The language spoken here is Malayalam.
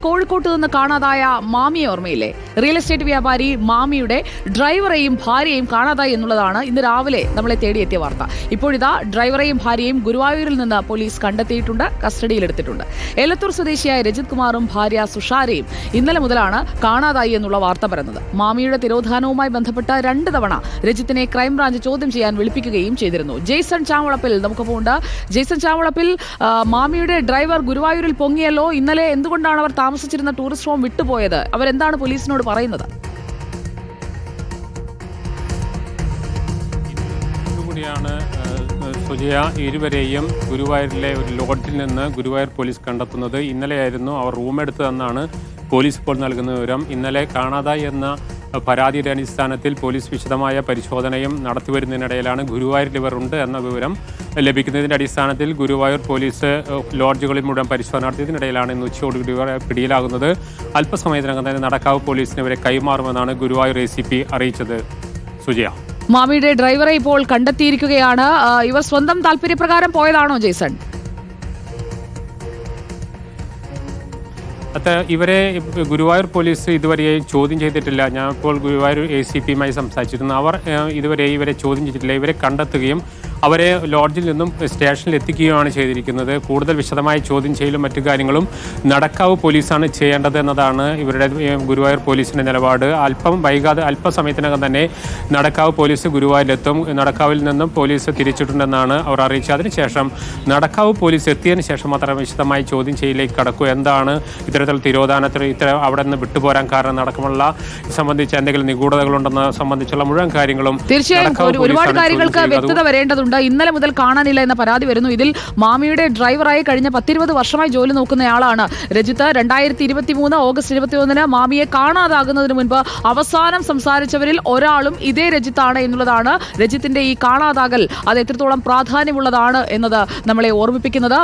കോഴിക്കോട്ട് നിന്ന് കാണാതായ മാമിയെ ഓർമ്മയില്ലേ? റിയൽ എസ്റ്റേറ്റ് വ്യാപാരി മാമിയുടെ ഡ്രൈവറെയും ഭാര്യയും കാണാതായി എന്നുള്ളതാണ് ഇന്ന് രാവിലെ നമ്മളെ തേടിയെത്തിയ വാർത്ത. ഇപ്പോഴിതാ ഡ്രൈവറെയും ഭാര്യയും ഗുരുവായൂരിൽ നിന്ന് പോലീസ് കണ്ടെത്തിയിട്ടുണ്ട്, കസ്റ്റഡിയിലെടുത്തിട്ടുണ്ട്. എലത്തൂർ സ്വദേശിയായ രജിത് കുമാറും ഭാര്യ സുഷാരയും ഇന്നലെ മുതലാണ് കാണാതായി എന്നുള്ള വാർത്ത പരന്നത്. മാമിയുടെ തിരോധാനവുമായി ബന്ധപ്പെട്ട 2 തവണ രജിത്തിനെ ക്രൈംബ്രാഞ്ച് ചോദ്യം ചെയ്യാൻ വിളിപ്പിക്കുകയും ചെയ്തിരുന്നു. ജെയ്സൺ ചാവളപ്പിൽ നമുക്കൊപ്പമുണ്ട്. ജെയ്സൺ ചാവളപ്പിൽ, മാമിയുടെ ഡ്രൈവർ ഗുരുവായൂരിൽ പൊങ്ങിയല്ലോ. ഇന്നലെ എന്തുകൊണ്ടാണ് അവർ താമസിച്ചിരുന്ന ടൂറിസ്റ്റ് ഹോം വിട്ടുപോയത്? അവരെന്താണ് പോലീസിനോട് പറയുന്നത്? ഇതുകൂടിയാണ് സുജയ ഇരുവരെയും ഗുരുവായൂരിലെ ഒരു ലോഡ്ജിൽ നിന്ന് ഗുരുവായൂർ പോലീസ് കണ്ടെത്തുന്നത്. ഇന്നലെയായിരുന്നു അവർ റൂമെടുത്തതെന്നാണ് പോലീസ് ഇപ്പോൾ നൽകുന്ന വിവരം. ഇന്നലെ കാണാതായി എന്ന പരാതിയുടെ അടിസ്ഥാനത്തിൽ പോലീസ് വിശദമായ പരിശോധനയും നടത്തിവരുന്നതിനിടയിലാണ് ഗുരുവായൂരിൽ ഇവർ ഉണ്ട് എന്ന വിവരം ലഭിക്കുന്നതിൻ്റെ അടിസ്ഥാനത്തിൽ ഗുരുവായൂർ പോലീസ് ലോഡ്ജുകളിൽ മുഴുവൻ പരിശോധന നടത്തിയതിനിടയിലാണ് ഇന്ന് ഉച്ചയോടുകൂടി പിടിയിലാകുന്നത്. അല്പസമയത്തിനകം തന്നെ നടക്കാവ് പോലീസിന് ഇവരെ കൈമാറുമെന്നാണ് ഗുരുവായൂർ ACP അറിയിച്ചത്. സുജയ, മാമിയുടെ ഡ്രൈവറെ ഇപ്പോൾ കണ്ടെത്തിയിരിക്കുകയാണ്. ഇവർ സ്വന്തം താല്പര്യപ്രകാരം പോയതാണോ ജെയ്സൺ? ഇവരെ ഗുരുവായൂർ പോലീസ് ഇതുവരെയും ചോദ്യം ചെയ്തിട്ടില്ല. ഞാൻ ഇപ്പോൾ ഗുരുവായൂർ ACPയുമായി സംസാരിച്ചിരുന്നു. അവർ ഇതുവരെ ഇവരെ ചോദ്യം ചെയ്തിട്ടില്ല. ഇവരെ കണ്ടെത്തുകയും അവരെ ലോഡ്ജിൽ നിന്നും സ്റ്റേഷനിൽ എത്തിക്കുകയാണ് ചെയ്തിരിക്കുന്നത്. കൂടുതൽ വിശദമായ ചോദ്യം ചെയ്യലും മറ്റു കാര്യങ്ങളും നടക്കാവ് പോലീസാണ് ചെയ്യേണ്ടത് എന്നതാണ് ഇവരുടെ ഗുരുവായൂർ പോലീസിൻ്റെ നിലപാട്. അല്പസമയത്തിനകം തന്നെ നടക്കാവ് പോലീസ് ഗുരുവായൂരിലെത്തും. നടക്കാവിൽ നിന്നും പോലീസ് തിരിച്ചിട്ടുണ്ടെന്നാണ് അവർ അറിയിച്ചത്. അതിനുശേഷം നടക്കാവ് പോലീസ് എത്തിയതിനു ശേഷം മാത്രം വിശദമായി ചോദ്യം ചെയ്യലിലേക്ക് കടക്കൂ. എന്താണ് ഇത്തരത്തിൽ തിരോധാനത്തിന് അവിടെ നിന്ന് വിട്ടുപോരാൻ കാരണം അടക്കമുള്ള സംബന്ധിച്ച് എന്തെങ്കിലും നിഗൂഢതകളുണ്ടെന്ന് സംബന്ധിച്ചുള്ള മുഴുവൻ കാര്യങ്ങളും തീർച്ചയായും ഒരുപാട് കാര്യങ്ങൾക്ക് വ്യക്തത വരേണ്ടതുണ്ട്. ഇന്നലെ മുതൽ കാണാനില്ല എന്ന പരാതി വരുന്നു. ഇതിൽ മാമിയുടെ ഡ്രൈവറായി കഴിഞ്ഞ 10-20 വർഷമായി ജോലി നോക്കുന്നയാളാണ് രജിത്ത്. 2023 ഓഗസ്റ്റ് 21 മാമിയെ കാണാതാകുന്നതിന് മുൻപ് അവസാനം സംസാരിച്ചവരിൽ ഒരാളും ഇതേ രജിത്താണ് എന്നുള്ളതാണ്. രജിത്തിന്റെ ഈ കാണാതാകൽ അത് എത്രത്തോളം പ്രാധാന്യമുള്ളതാണ് എന്നത് നമ്മളെ ഓർമ്മിപ്പിക്കുന്നത്.